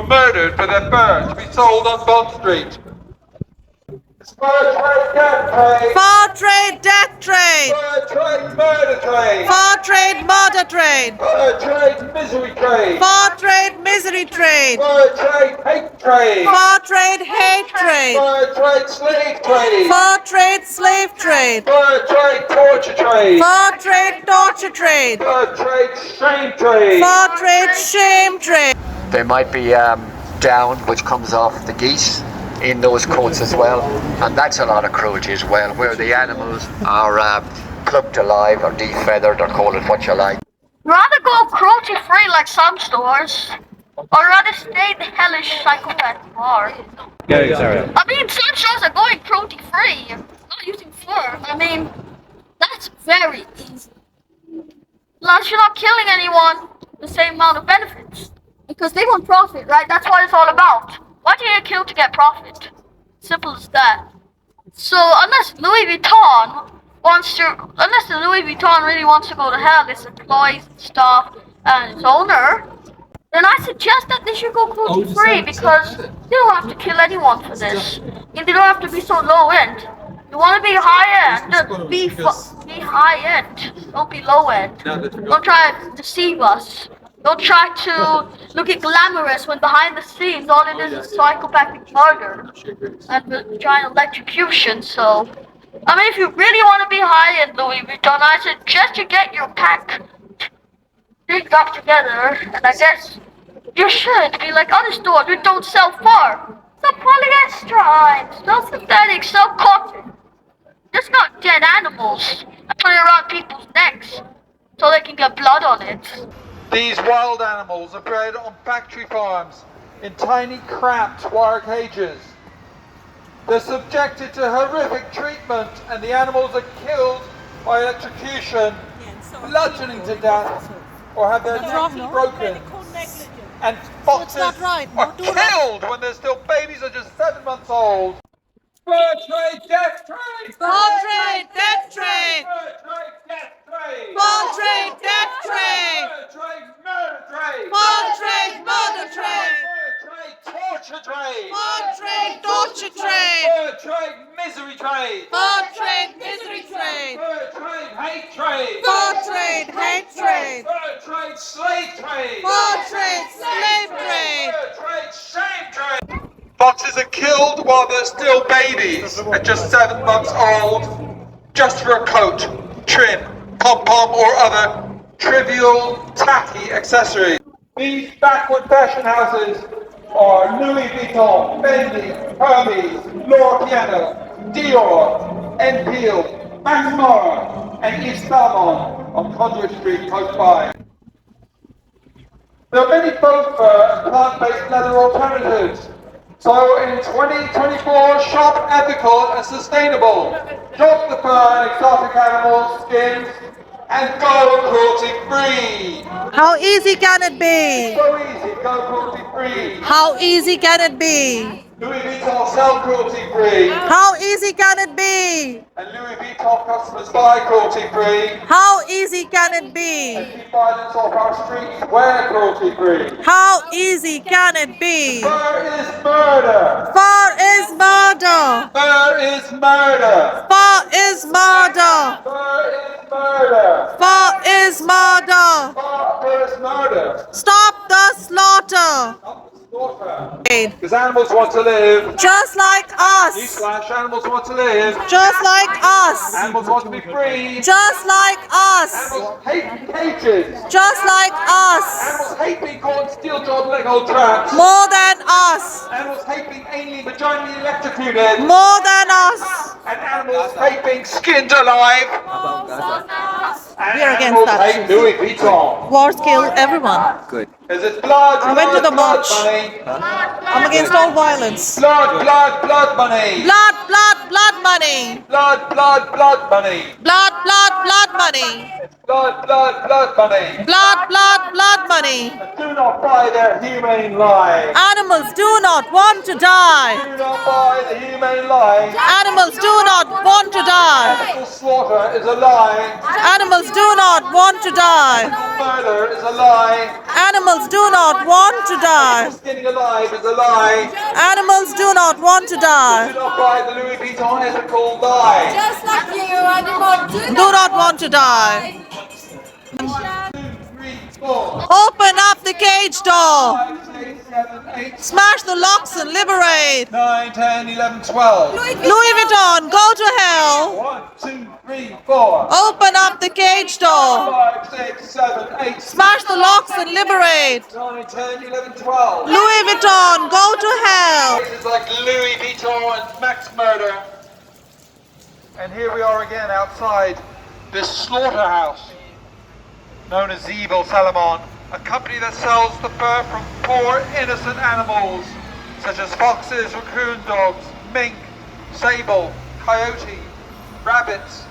murdered for their fur to be sold on Bond Street. Fur trade death trade. Fur trade death trade. Fur trade murder trade. Fur trade murder trade. Fur trade misery trade. Fur trade misery trade. Fur trade hate trade. Fur trade hate trade. Fur trade slave trade. Fur trade slave trade. Fur trade torture trade. Fur trade torture trade. Fur trade shame trade. Fur trade shame trade. There might be down which comes off the geese in those coats as well, and that's a lot of cruelty as well, where the animals are plucked alive or defeathered, or call it what you like. Rather go cruelty free like some stores, or rather stay the hellish psychopath bar. Yeah, sorry. I mean, some stores are going cruelty free, not using fur. I mean, that's very easy. Plus, you're not killing anyone, the same amount of benefits, because they want profit, right? That's what it's all about. Why do you kill to get profit? Simple as that. So unless the Louis Vuitton really wants to go to hell, its employees and staff and its owner, then I suggest that they should go cruelty free, because you don't have to kill anyone for this. And they don't have to be so low end. You want to be high end, be high end. Don't be low end. Don't try to deceive us. Don't try to look at glamorous when behind the scenes all it is psychopathic murder and giant electrocution. So, I mean, if you really want to be high-end Louis Vuitton, I suggest you get your pack rigged up together, and I guess you should be like other stores who don't sell fur. Sell polyester, sell synthetic, sell cotton. Just not dead animals and put it around people's necks so they can get blood on it. These wild animals are bred on factory farms in tiny, cramped wire cages. They're subjected to horrific treatment, and the animals are killed by electrocution, bludgeoning to death, or have their necks broken. And foxes are killed when they're still babies are just 7 months old. Fur trade death trade! Fur trade death trade. Fur trade death trade! Fur trade death trade. Fur trade murder trade! Fur trade murder trade. Fur trade torture trade! Fur trade torture trade. Fur trade misery trade! Fur trade misery trade. Fur trade hate trade! Fur trade hate trade. Fur trade slave trade! Fur trade slave trade. Fur trade shame trade! Foxes are killed while they're still babies at just 7 months old, just for a coat, trim, pom-pom or other trivial, tacky accessory. These backward fashion houses are Louis Vuitton, Fendi, Hermes, Loro Piana, Dior, Enfield, Max Mara, and Yves Saint Laurent on Conduit Street close by. There are many faux fur and plant-based leather alternatives. So in 2024, shop ethical and sustainable. Drop the fur and exotic animals, skins, and go cruelty free. How easy can it be? So easy, go cruelty free. How easy can it be? Louis Vuitton sell cruelty free. How easy can it be? And Louis Vuitton customers buy cruelty free. How easy can it be? And keep violence off our streets, wear cruelty free. How easy can it be? Fur is murder. Fur is murder. Fur is murder. Fur is murder. Fur is murder. Fur is murder. Fur is murder. Stop the slaughter. Because animals want to live. Just like us. Newsflash, animals want to live. Just like us. Animals want to be free. Just like us. Animals hate cages. Just like us. Animals hate being caught in steel-jawed leg hole traps. More than us. Animals hate being anally vaginally electrocuted. More than us. And animals hate being skinned alive. And We are against animals that. hate Louis Vuitton. Wars kill everyone. Good. Because it's blood, I went to the blood march. money. I'm against all violence. Blood, blood, blood money. Blood, blood, blood money. Blood, blood, blood money. Blood, blood, blood money. Blood, blood, blood money. Blood, blood, blood money. Do not buy their humane lie. Animals do not want to die. Do not buy the humane lie. Animals do not want to die. Animal slaughter is a lie. Animals do not want to die. Murder is a lie. Animals Animals do not want to die. Skinning alive is a lie. Animals do not want to Do die. not buy the Louis Vuitton ethical lie. Just like you, animal, Do not want to die. 2, 3, 4. Open up the cage door. 5, 6, 7, 8, Smash the locks and liberate. 9, 10, 11, 12. Louis Vuitton, go to hell. 1, 2, 3, 4. Open up the cage door. 5, 6, 7, 8, Smash the locks and liberate. 9, 10, 11, 12. Louis Vuitton, go to hell. Places like Louis Vuitton and Max Murder. And here we are again outside this slaughterhouse known as Evil Salomon, a company that sells the fur from poor innocent animals such as foxes, raccoon dogs, mink, sable, coyote, rabbits,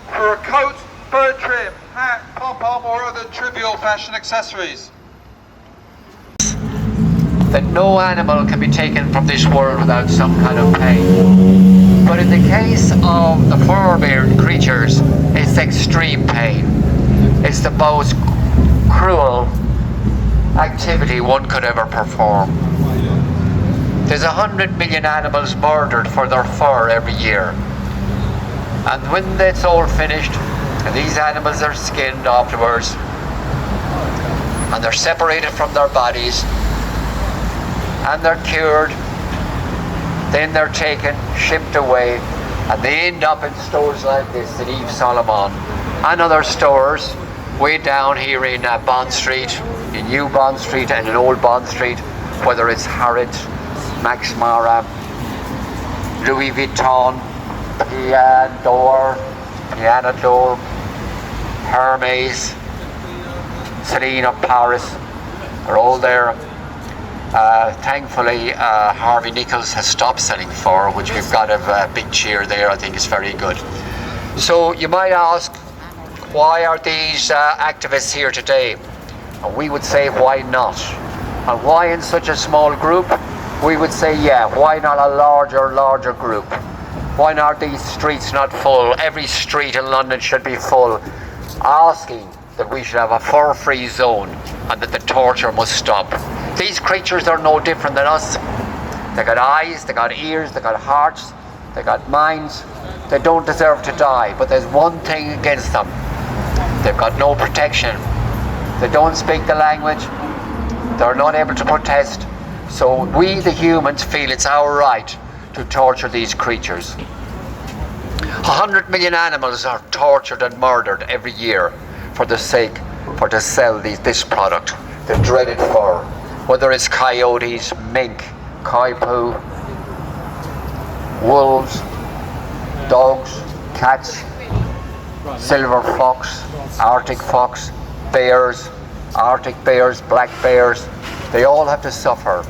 for a coat, fur trim, hat, pom-pom or other trivial fashion accessories. That no animal can be taken from this world without some kind of pain. But in the case of the fur-bearing creatures, it's extreme pain. It's the most cruel activity one could ever perform. There's 100 million animals murdered for their fur every year. And when it's all finished, and these animals are skinned afterwards, and they're separated from their bodies, and they're cured, then they're taken, shipped away, and they end up in stores like this in Yves Salomon and other stores way down here in Bond Street, in New Bond Street and in Old Bond Street, whether it's Harrods, Max Mara, Louis Vuitton, Piana Dore, Hermes, Celine of Paris, are all there. Thankfully, Harvey Nichols has stopped selling fur, which we've got a big cheer there. I think it's very good. So you might ask, why are these activists here today? And we would say, why not? And why in such a small group? We would say, yeah, why not a larger group? Why are these streets not full? Every street in London should be full, asking that we should have a fur-free zone and that the torture must stop. These creatures are no different than us. They got eyes, they got ears, they got hearts, they got minds. They don't deserve to die, but there's one thing against them. They've got no protection. They don't speak the language. They're not able to protest. So we, the humans, feel it's our right to torture these creatures. 100 million animals are tortured and murdered every year to sell this product, the dreaded fur. Whether it's coyotes, mink, coypu, wolves, dogs, cats, silver fox, Arctic fox, bears, Arctic bears, black bears, they all have to suffer.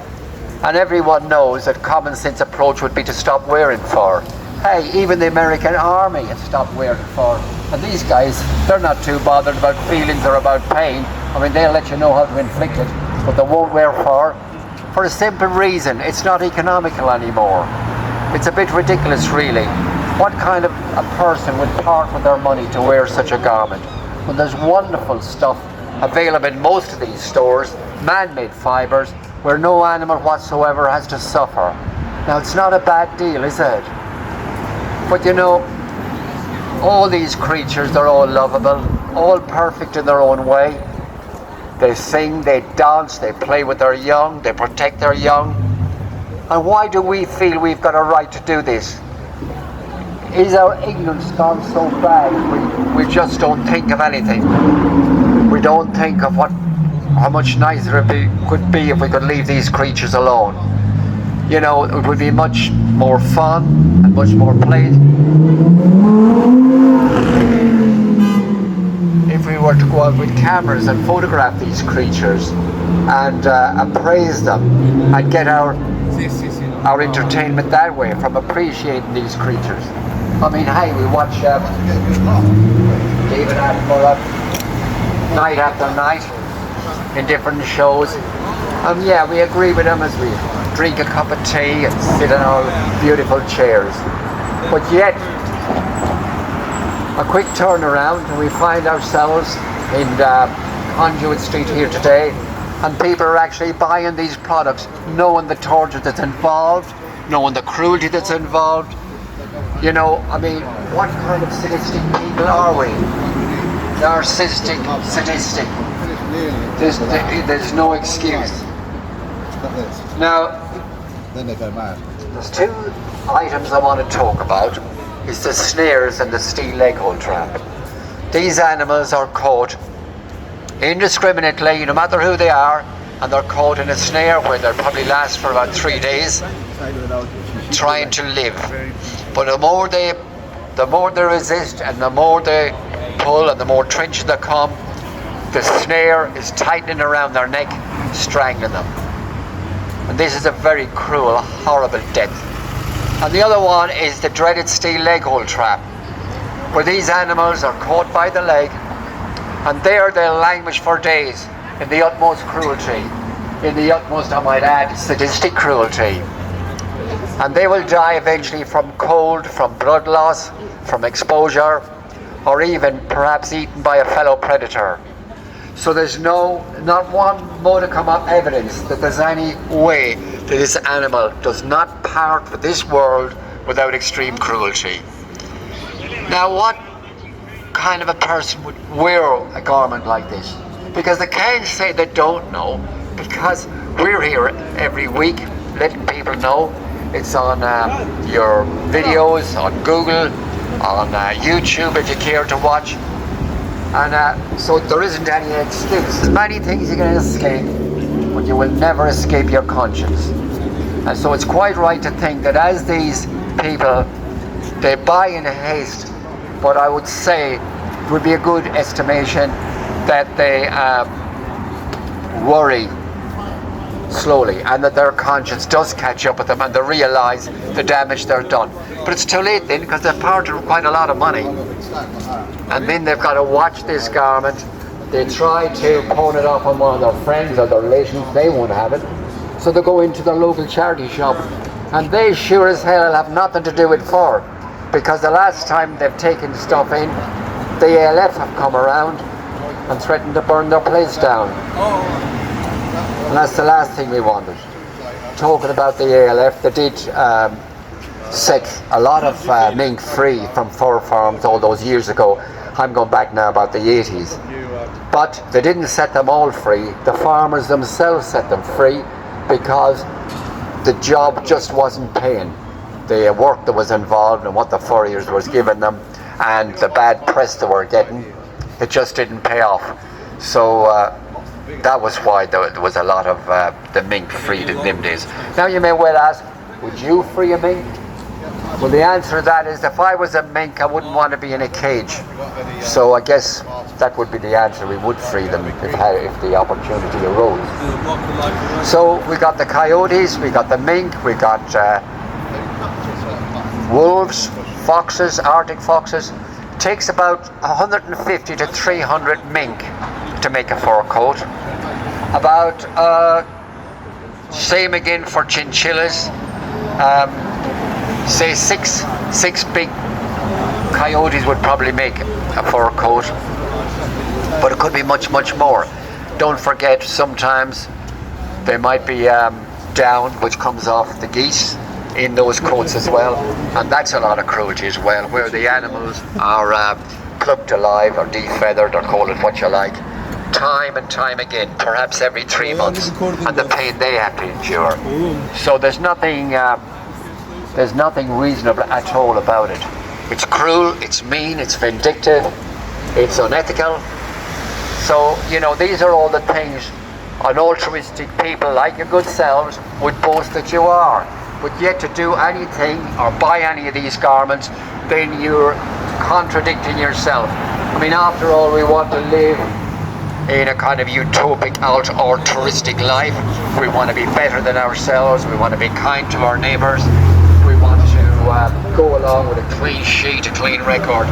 And everyone knows that common sense approach would be to stop wearing fur. Hey, even the American Army has stopped wearing fur. And these guys, they're not too bothered about feelings or about pain. I mean, they'll let you know how to inflict it, but they won't wear fur for a simple reason. It's not economical anymore. It's a bit ridiculous, really. What kind of a person would part with their money to wear such a garment? When there's wonderful stuff available in most of these stores, man-made fibers, where no animal whatsoever has to suffer. Now, it's not a bad deal, is it? But you know, all these creatures, they're all lovable, all perfect in their own way. They sing, they dance, they play with their young, they protect their young. And why do we feel we've got a right to do this? Is our ignorance gone so bad we just don't think of anything? We don't think of how much nicer it could be if we could leave these creatures alone. You know, it would be much more fun and much more play if we were to go out with cameras and photograph these creatures and appraise them and get our entertainment that way from appreciating these creatures. I mean, hey, we watch David Attenborough night after night in different shows. Yeah, we agree with him as we drink a cup of tea and sit in our beautiful chairs. But yet, a quick turnaround and we find ourselves in Conduit Street here today, and people are actually buying these products knowing the torture that's involved, knowing the cruelty that's involved. You know, I mean, what kind of sadistic people are we? Narcissistic, sadistic. There's no excuse. Now, Then they go mad. there's two items I want to talk about. It's the snares and the steel leg hold trap. These animals are caught indiscriminately, no matter who they are, and they're caught in a snare where they'll probably last for about 3 days, trying to live. But the more they resist, and the more they pull, and the more trenchant they come, the snare is tightening around their neck, strangling them. And this is a very cruel, horrible death. And the other one is the dreaded steel leg hold trap, where these animals are caught by the leg, and there they'll languish for days in the utmost cruelty, in the utmost, I might add, sadistic cruelty. And they will die eventually from cold, from blood loss, from exposure, or even perhaps eaten by a fellow predator. So there's not one modicum of evidence that there's any way that this animal does not part with this world without extreme cruelty. Now, what kind of a person would wear a garment like this? Because they can't say they don't know, because we're here every week letting people know. It's on your videos, on Google, on YouTube if you care to watch. And so there isn't any excuse. There's many things you can escape, but you will never escape your conscience. And so it's quite right to think that as these people, they buy in haste, but I would say it would be a good estimation that they worry slowly, and that their conscience does catch up with them, and they realise the damage they're done. But it's too late then, because they've parted with quite a lot of money, and then they've got to watch this garment. They try to pawn it off on one of their friends or their relations. They won't have it, so they go into their local charity shop, and they sure as hell have nothing to do it for, because the last time they've taken stuff in, the ALF have come around and threatened to burn their place down. And that's the last thing we wanted. Talking about the ALF, they did set a lot of mink free from fur farms all those years ago. I'm going back now about the 80s. But they didn't set them all free. The farmers themselves set them free because the job just wasn't paying. The work that was involved and what the furriers was giving them, and the bad press they were getting, it just didn't pay off. So that was why there was a lot of the mink freed in them days. Now you may well ask, would you free a mink? Well, the answer to that is, if I was a mink, I wouldn't want to be in a cage. So I guess that would be the answer. We would free them if the opportunity arose. So we got the coyotes, we got the mink, we got wolves, foxes, Arctic foxes. It takes about 150 to 300 mink to make a fur coat. About same again for chinchillas. Say six big coyotes would probably make a fur coat, but it could be much more. Don't forget, sometimes there might be down which comes off the geese in those coats as well, and that's a lot of cruelty as well, where the animals are plucked alive or defeathered, or call it what you like, time and time again, perhaps every 3 months, and the pain they have to endure. So there's nothing reasonable at all about it. It's cruel, it's mean, it's vindictive, it's unethical. So, you know, these are all the things an altruistic people like your good selves would boast that you are. But yet to do anything or buy any of these garments, then you're contradicting yourself. I mean, after all, we want to live in a kind of utopic, altruistic life. We want to be better than ourselves. We want to be kind to our neighbours. We want to go along with a clean sheet, a clean record.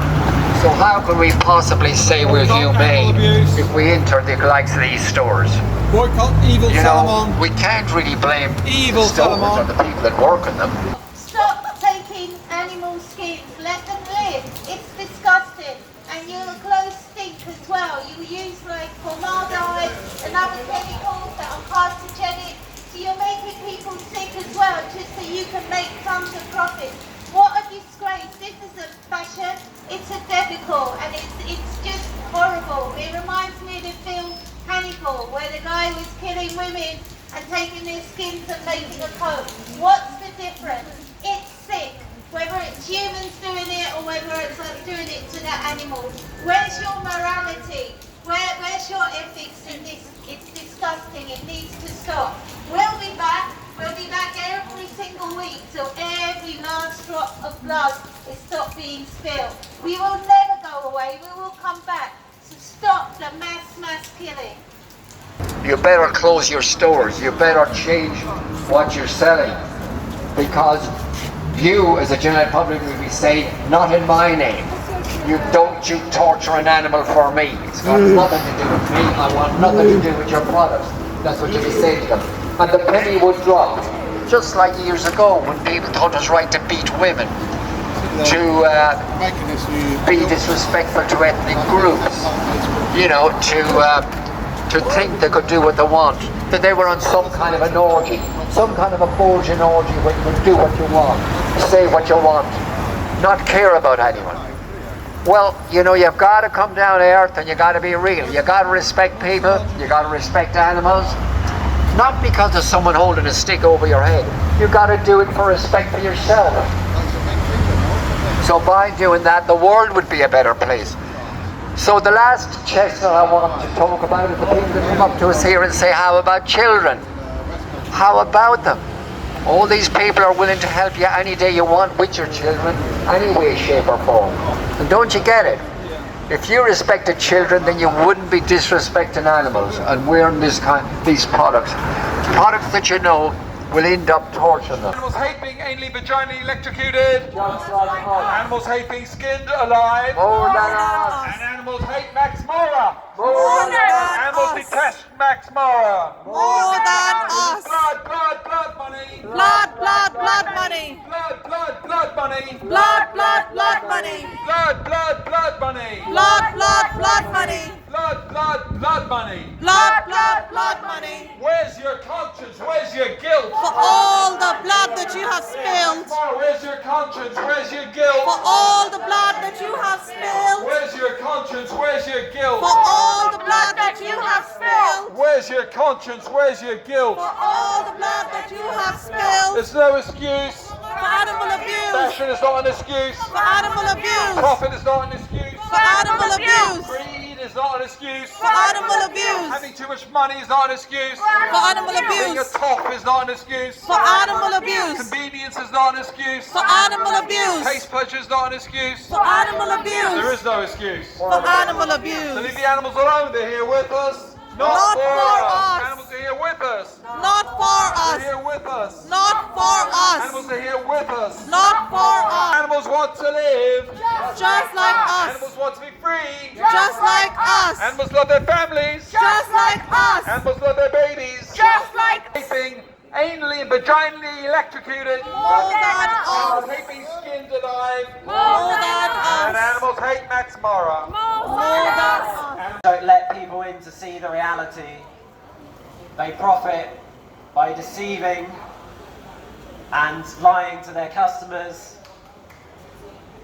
So how can we possibly say we're humane if we enter the likes of these stores? Boycott Evil Salomon. We can't really blame Evil the stores or Salomon. the people that work in them. Stop taking animal skins. Let them live. It's disgusting. And your clothes stink as well. You use like formaldehyde and other chemicals that are carcinogenic. So you're making people sick as well, just so you can make tons of profit. What a disgrace. This isn't fashion, it's a debacle, and it's just horrible. It reminds me of the film Hannibal, where the guy was killing women and taking their skins and making a coat. What's the difference? It's sick, whether it's humans doing it or whether it's us doing it to the animals. Where's your morality? Where's your ethics in this? It's disgusting. It needs to stop. We'll be back. We'll be back every single week till every last drop of blood is stopped being spilled. We will never go away. We will come back to stop the mass killing. You better close your stores. You better change what you're selling, because you, as a general public, will be saying, "Not in my name. You torture an animal for me. It's got nothing to do with me. I want nothing to do with your products." That's what you'll be saying to them. And the penny would drop. Just like years ago when people thought it was right to beat women, to be disrespectful to ethnic groups, you know, to think they could do what they want, that they were on some kind of an orgy, some kind of a Borgian orgy where you can do what you want, say what you want, not care about anyone. Well, you know, you've got to come down to earth and you got to be real. You got to respect people, you got to respect animals, not because there's someone holding a stick over your head. You got to do it for respect for yourself. So by doing that, the world would be a better place. So the last chestnut I want to talk about is the people that come up to us here and say, "How about children? How about them?" All these people are willing to help you any day you want with your children, any way, shape or form. And don't you get it? If you respected children, then you wouldn't be disrespecting animals and wearing these products that you know will end up torturing them. Animals hate being anally, vaginally electrocuted. Just like us. Animals hate being skinned alive. More than us. And animals hate Max Mara. More than Animals us. detest Max Mara. More than us. Blood money. Blood money. Blood money. Blood money. Blood money. Blood money. Blood money. Blood money. Where's your conscience? Where's your guilt? For all the blood that you have spilled. Where's your conscience? Where's your guilt? For all the blood that you have spilled. Where's your conscience? Where's your guilt? For all the blood that you have spilled. Where's your conscience? Where's your guilt? For all the blood that you have spilled. There's no excuse. For animal abuse. Fashion is not an excuse. For animal abuse. Profit is not an excuse. For animal abuse. Greed is not an excuse. For animal abuse. Having too much money is not an excuse. For animal Being a abuse. top is not an excuse. For animal abuse. Convenience is not an excuse. For animal abuse. Taste pleasure is not an excuse. For animal There abuse. is no excuse. For animal So abuse. leave the animals alone. They're here with us. Not for us. Animals are here with us. Not for They're us. here with us. Not for us. Animals are here with us. Not for us. Animals want to live. Just like us. Animals want to be free. Just like us. Animals love their families. Just like us. Animals love their babies. Just like us. Being anally and vaginally electrocuted. More than Animals us. hate being skinned alive. More than And us. animals hate Max Mara. More than us. Don't let people in to see the reality. They profit by deceiving and lying to their customers.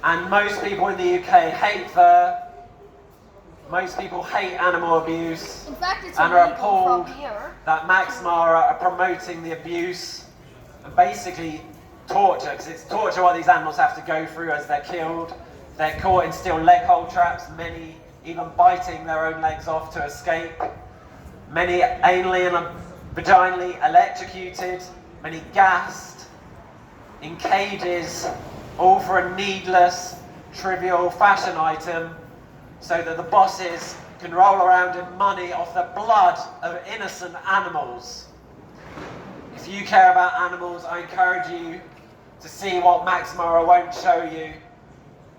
And most people in the UK hate fur. Most people hate animal abuse In fact, it's and are illegal appalled from here. that Max Mara are promoting the abuse and basically torture, because it's torture what these animals have to go through as they're killed. They're caught in steel leg hold traps, many even biting their own legs off to escape. Many anally and vaginally electrocuted, many gassed, in cages, all for a needless, trivial fashion item, so that the bosses can roll around in money off the blood of innocent animals. If you care about animals, I encourage you to see what Max Mara won't show you,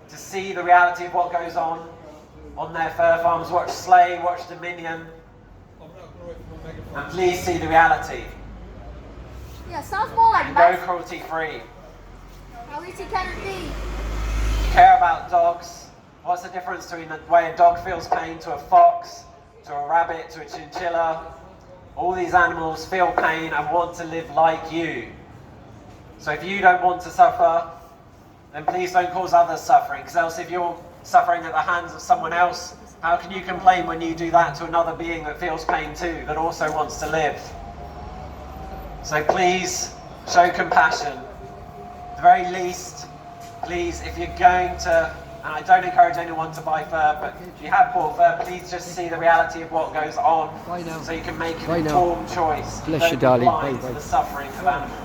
to see the reality of what goes on their fur farms. Watch Slay, watch Dominion, and please see the reality. Yeah, sounds more like And go cruelty free. How easy can it be? Care about dogs. What's the difference between the way a dog feels pain to a fox, to a rabbit, to a chinchilla. All these animals feel pain and want to live like you. So if you don't want to suffer, then please don't cause others suffering, because else if you're suffering at the hands of someone else, how can you complain when you do that to another being that feels pain too, that also wants to live? So please show compassion. At the very least, please, if you're going to, and I don't encourage anyone to buy fur, but if you have bought fur, please just see the reality of what goes on, so you can make an informed choice. Bless you, darling. Don't be blind to the suffering of animals.